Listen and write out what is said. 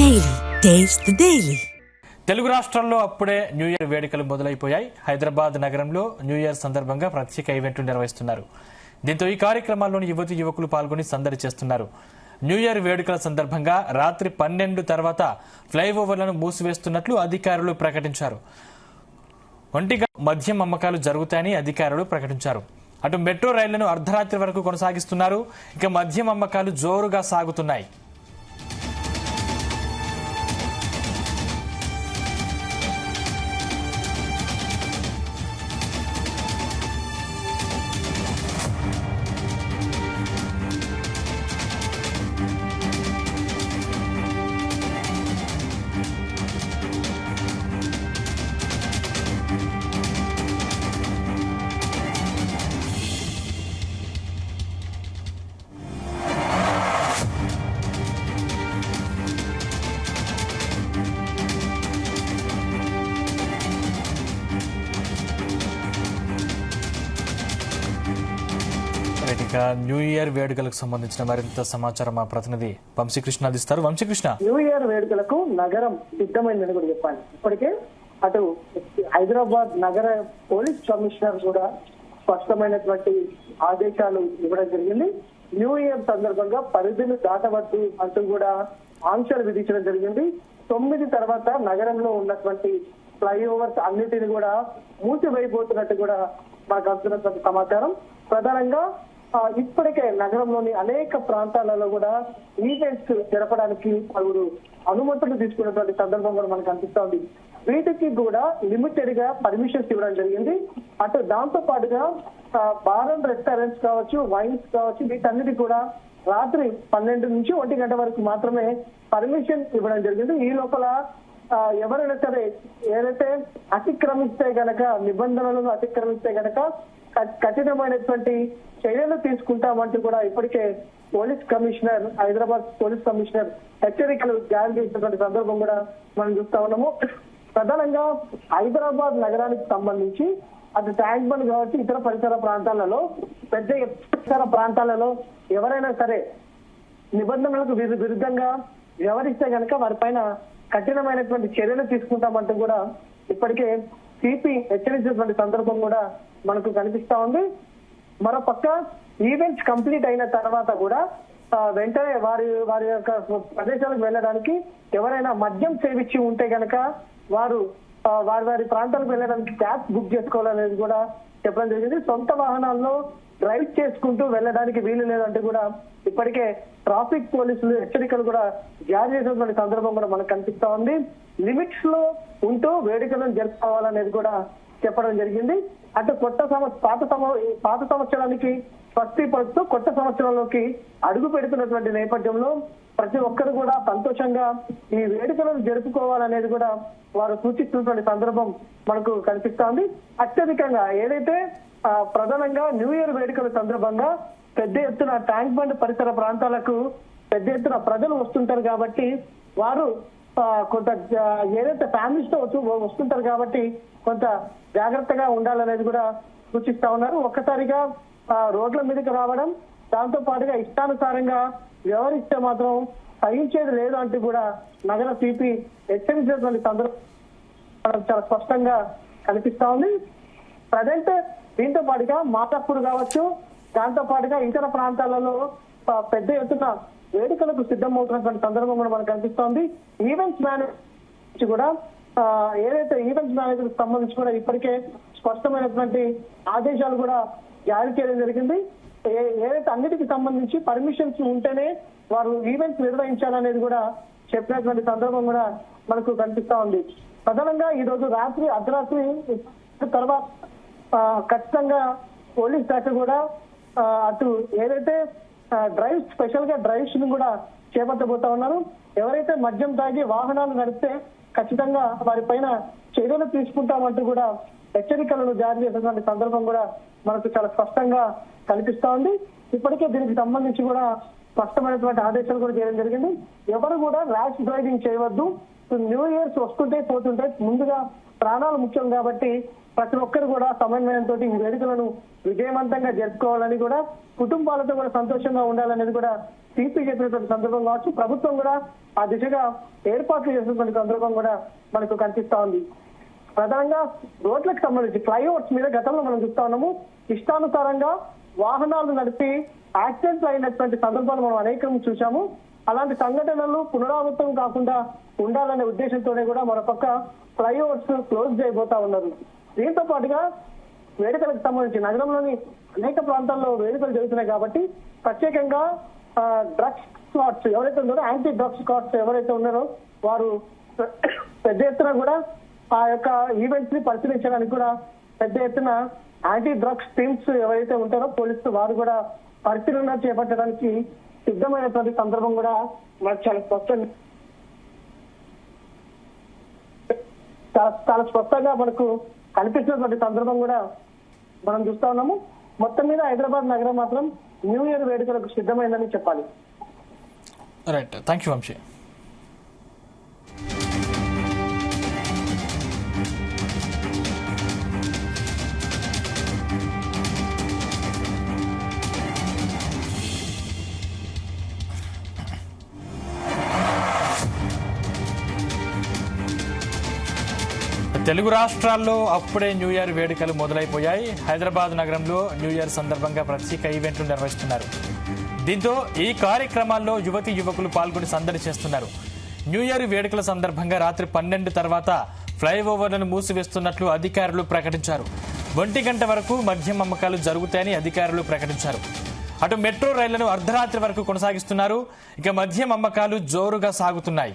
Daily taste the daily. Telugu రాష్ట్రాల్లో అప్పుడే new year వేడుకలు మొదలైపోయాయి. హైదరాబాద్ నగరంలో న్యూ ఇయర్ సందర్భంగా ప్రత్యేక ఈవెంట్లు నిర్వహిస్తున్నారు. దీంతో ఈ కార్యక్రమాల్లోని యువతి యువకులు పాల్గొని సందడి చేస్తున్నారు. న్యూ ఇయర్ వేడుకల సందర్భంగా రాత్రి 12 తర్వాత ఫ్లైఓవర్లను మూసివేస్తున్నట్లు అధికారులు ప్రకటించారు. ఒంటిగా మద్యం అమ్మకాలు జరుగుతాయని అధికారులు ప్రకటించారు. అటు మెట్రో రైళ్లను అర్ధరాత్రి వరకు కొనసాగిస్తున్నారు. ఇక మద్యం అమ్మకాలు జోరుగా సాగుతున్నాయి. ఇక న్యూ ఇయర్ వేడుకలకు సంబంధించిన మరింత సమాచారం మా ప్రతినిధి వంశీకృష్ణ అందిస్తారు. వంశీకృష్ణ, న్యూ ఇయర్ వేడుకలకు నగరం సిద్ధమైందని కూడా చెప్పాలి. ఇప్పటికే అటు హైదరాబాద్ నగర పోలీస్ కమిషనర్ కూడా స్పష్టమైనటువంటి ఆదేశాలు ఇవ్వడం జరిగింది. న్యూ ఇయర్ సందర్భంగా పరిధిని దాటవద్దు అంటూ కూడా ఆంక్షలు విధించడం జరిగింది. 9 తర్వాత నగరంలో ఉన్నటువంటి ఫ్లైఓవర్స్ అన్నిటిని కూడా మూసివేయబోతున్నట్టు కూడా మనకు అందుతున్నటువంటి సమాచారం. ప్రధానంగా ఇప్పటికే నగరంలోని అనేక ప్రాంతాలలో కూడా ఈవెంట్స్ జరపడానికి పలువురు అనుమతులు తీసుకున్నటువంటి సందర్భం కూడా మనకు అనిపిస్తోంది. వీటికి కూడా లిమిటెడ్ గా పర్మిషన్స్ ఇవ్వడం జరిగింది. అటు దాంతో పాటుగా బార్ అండ్ రెస్టారెంట్స్ కావచ్చు, వైన్స్ కావచ్చు, వీటన్నిటి కూడా రాత్రి 12 నుంచి 1 గంట వరకు మాత్రమే పర్మిషన్ ఇవ్వడం జరిగింది. ఈ లోపల ఎవరైనా సరే ఏదైతే అతిక్రమిస్తే గనక, నిబంధనలను అతిక్రమిస్తే గనక కఠినమైనటువంటి చర్యలు తీసుకుంటామంటూ కూడా ఇప్పటికే police commissioner, Hyderabad police commissioner హెచ్చరికలు జారీ చేసినటువంటి సందర్భం కూడా మనం చూస్తా ఉన్నాము. ప్రధానంగా హైదరాబాద్ నగరానికి సంబంధించి అటు ట్యాంక్ బండ్ కావచ్చు, ఇతర పరిసర ప్రాంతాలలో, పరిసర ప్రాంతాలలో ఎవరైనా సరే నిబంధనలకు విరుద్ధంగా వ్యవహరిస్తే గనక వారిపైన కఠినమైనటువంటి చర్యలు తీసుకుంటామంటూ కూడా ఇప్పటికే సిపి హెచ్చరించినటువంటి సందర్భం కూడా మనకు కనిపిస్తా ఉంది. మరోపక్క ఈవెంట్స్ కంప్లీట్ అయిన తర్వాత కూడా వెంటనే వారి యొక్క ప్రదేశాలకు వెళ్ళడానికి ఎవరైనా మద్యం సేవించి ఉంటే గనక వారు వారి ప్రాంతాలకు వెళ్ళడానికి క్యాబ్స్ బుక్ చేసుకోవాలనేది కూడా చెప్పడం జరిగింది. సొంత వాహనాల్లో డ్రైవ్ చేసుకుంటూ వెళ్ళడానికి వీలు లేదంటే కూడా ఇప్పటికే ట్రాఫిక్ పోలీసులు హెచ్చరికలు కూడా జారీ చేసినటువంటి సందర్భం కూడా మనకు కనిపిస్తా ఉంది. లిమిట్స్ లో ఉంటూ వేడుకలను జరుపుకోవాలనేది కూడా చెప్పడం జరిగింది. అటు పాత సంవత్సరానికి స్వస్తి పడుతూ కొత్త సంవత్సరంలోకి అడుగు పెడుతున్నటువంటి నేపథ్యంలో ప్రతి ఒక్కరు కూడా సంతోషంగా ఈ వేడుకలను జరుపుకోవాలనేది కూడా వారు సూచిస్తున్నటువంటి సందర్భం మనకు కనిపిస్తా ఉంది. అత్యధికంగా ఏదైతే ప్రధానంగా న్యూ ఇయర్ వేడుకల సందర్భంగా పెద్ద ఎత్తున ట్యాంక్ బండ్ పరిసర ప్రాంతాలకు పెద్ద ఎత్తున ప్రజలు వస్తుంటారు కాబట్టి వారు కొంత ఏదైతే ఫ్యామిలీస్ తో వస్తుంటారు కాబట్టి కొంత జాగ్రత్తగా ఉండాలనేది కూడా సూచిస్తా ఉన్నారు. ఒక్కసారిగా రోడ్ల మీదకి రావడం, దాంతో పాటుగా ఇష్టానుసారంగా వ్యవహరిస్తే మాత్రం సహించేది లేదు అంటూ కూడా నగర సిపి హెచ్చరించినటువంటి సందర్భం చాలా స్పష్టంగా కనిపిస్తా ఉంది. ప్రజెంట్ దీంతో పాటుగా మాతాపూర్ కావచ్చు, దాంతో పాటుగా ఇతర ప్రాంతాలలో పెద్ద ఎత్తున వేడుకలకు సిద్ధమవుతున్నటువంటి సందర్భం కూడా మనకు కనిపిస్తోంది. ఈవెంట్స్ మేనేజ్ కూడా ఏదైతే ఈవెంట్స్ మేనేజర్ సంబంధించి కూడా ఇప్పటికే స్పష్టమైనటువంటి ఆదేశాలు కూడా జారీ చేయడం జరిగింది. ఏదైతే అన్నిటికి సంబంధించి పర్మిషన్స్ ఉంటేనే వారు ఈవెంట్స్ నిర్వహించాలనేది కూడా చెప్పినటువంటి సందర్భం కూడా మనకు కనిపిస్తా ఉంది. ప్రధానంగా ఈ రోజు రాత్రి అర్ధరాత్రి తర్వాత ఖచ్చితంగా పోలీస్ శాఖ కూడా అటు ఏదైతే స్పెషల్ గా డ్రైవ్స్ ని కూడా చేపట్టబోతా ఉన్నారు. ఎవరైతే మద్యం తాగి వాహనాలు నడిపితే ఖచ్చితంగా వారిపైన చర్యలు తీసుకుంటామంటూ కూడా హెచ్చరికలను జారీ చేసినటువంటి సందర్భం కూడా మనకు చాలా స్పష్టంగా కనిపిస్తా ఉంది. ఇప్పటికే దీనికి సంబంధించి కూడా స్పష్టమైనటువంటి ఆదేశాలు కూడా చేయడం జరిగింది. ఎవరు కూడా ర్యాష్ డ్రైవింగ్ చేయవద్దు. న్యూ ఇయర్స్ వస్తుంటే పోతుంటే ముందుగా ప్రాణాలు ముఖ్యం కాబట్టి ప్రతి ఒక్కరు కూడా సమన్వయంతో ఈ వేడుకలను విజయవంతంగా జరుపుకోవాలని కూడా కుటుంబాలతో కూడా సంతోషంగా ఉండాలనేది కూడా సిపి చెప్పినటువంటి సందర్భం కావచ్చు. ప్రభుత్వం కూడా ఆ దిశగా ఏర్పాట్లు చేసినటువంటి సందర్భం కూడా మనకు కనిపిస్తా ఉంది. ప్రధానంగా రోడ్లకు సంబంధించి ఫ్లైఓవర్స్ మీద గతంలో మనం చూస్తా ఉన్నాము, ఇష్టానుసారంగా వాహనాలు నడిపి యాక్సిడెంట్లు అయినటువంటి సందర్భాలు మనం అనేకం చూసాము. అలాంటి సంఘటనలు పునరావృతం కాకుండా ఉండాలనే ఉద్దేశంతోనే కూడా మరోపక్క ఫ్లైఓవర్స్ క్లోజ్ చేయబోతా ఉన్నారు. దీంతో పాటుగా వేడుకలకు సంబంధించి నగరంలోని అనేక ప్రాంతాల్లో వేడుకలు జరుగుతున్నాయి కాబట్టి ప్రత్యేకంగా డ్రగ్స్ స్క్వాడ్స్ ఎవరైతే ఉన్నారో, యాంటీ డ్రగ్స్ స్క్వాడ్స్ ఎవరైతే ఉన్నారో వారు పెద్ద ఎత్తున కూడా ఆ యొక్క ఈవెంట్స్ ని పరిశీలించడానికి కూడా పెద్ద ఎత్తున యాంటీ డ్రగ్స్ టీమ్స్ ఎవరైతే ఉంటారో పోలీసులు వారు కూడా పరిశీలన చేపట్టడానికి సిద్ధమైనటువంటి సందర్భం కూడా మనకు చాలా స్పష్టంగా మనకు కనిపిస్తున్నటువంటి సందర్భం కూడా మనం చూస్తా ఉన్నాము. మొత్తం మీద హైదరాబాద్ నగరం మాత్రం న్యూ ఇయర్ వేడుకలకు సిద్ధమైందని చెప్పాలి. Right, thank you Vamshi. Telugu రాష్ట్రాల్లో అప్పుడే న్యూ ఇయర్ వేడుకలు మొదలైపోయాయి. హైదరాబాద్ నగరంలో న్యూ ఇయర్ సందర్భంగా ప్రత్యేక ఈవెంట్లు నిర్వహిస్తున్నారు. దీంతో ఈ కార్యక్రమాల్లో యువతీ యువకులు పాల్గొని సందడి చేస్తున్నారు. న్యూ ఇయర్ వేడుకల సందర్భంగా రాత్రి 12 తర్వాత ఫ్లైఓవర్లను మూసివేస్తున్నట్లు అధికారులు ప్రకటించారు. 1 గంట వరకు మద్యం అమ్మకాలు జరుగుతాయని అధికారులు ప్రకటించారు. అటు మెట్రో రైళ్లను అర్ధరాత్రి వరకు కొనసాగిస్తున్నారు. ఇక మద్యం అమ్మకాలు జోరుగా సాగుతున్నాయి.